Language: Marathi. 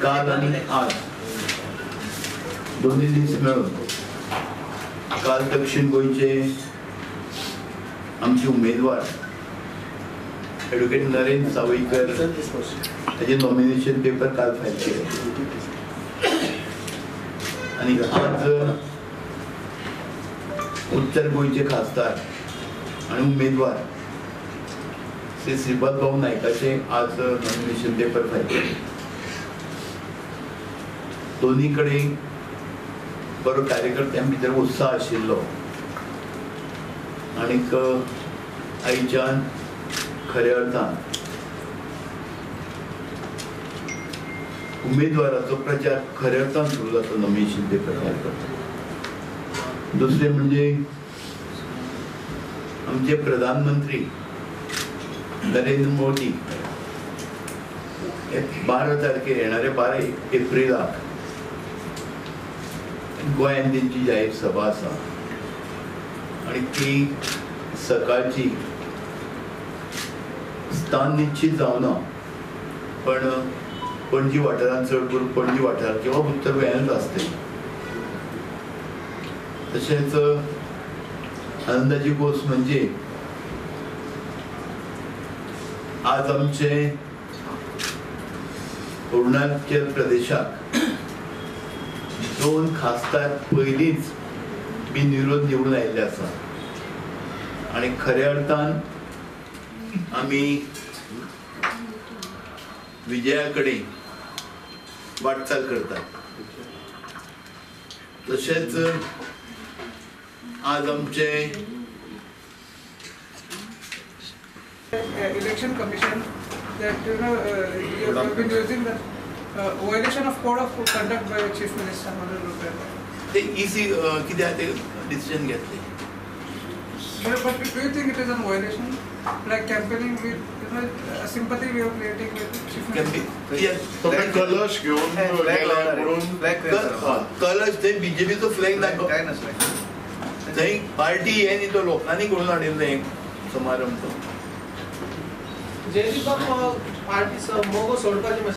काल आणि आज दोन्ही दिवस मिळून काल दक्षिण गोयचे आमचे उमेदवार ॲडव्होकेट नरेंद्र सावयकर त्याचे नॉमिनेशन पेपर काल फाईल केले आणि आज उत्तर गोयचे खासदार आणि उमेदवार श्री श्रीपाद भाऊ नायकाचे आज नॉमिनेशन पेपर फाईल केले. दोन्हीकडे बरो कार्यकर्त्यां भितर उत्साह आशिल्लो आनीक आयच्यान खऱ्या अर्थान उमेदवाराचो प्रचार खऱ्या अर्थान सुरू जाता नॉमिनेशन पेपर फायल करता. दुसरे म्हणजे आमचे प्रधानमंत्री नरेंद्र मोदी 12 तारखेर येणारे 12 एप्रिलाक गोंयांत त्यांची जाहीर सभा आसा आणि ती सकाळची स्थान निश्चित जावना पण पणजी वाठारांत चड करून पणजी वाठार किंवा उत्तर गोंयांत आसतली. तशेंच आनंदाची गोष्ट म्हणजे आज आमचे अरुणाचल प्रदेशाक 2 खासदार पयलींच बिनविरोध निवडून आयिल्ले आसा आणि खऱ्या अर्थान आमी विजया कडेन वाटचाल करतात. तशेंच आज आमचे Election Commission that you have been using the violation of code of conduct by Chief Minister Manoj Rupert. ते easy कित्याक ते डिसिजन घेतले. But do you think it is a violation? Like campaigning with sympathy we are creating with Chief Minister? कलश घेऊन कलश ते बीजेपीचो फ्लॅग दाखव थंय पार्टी हे न्ही तो लोकांनी करून हाडिल्ले समारंभ. जयदीप पार्टी मोगो सोडपाचे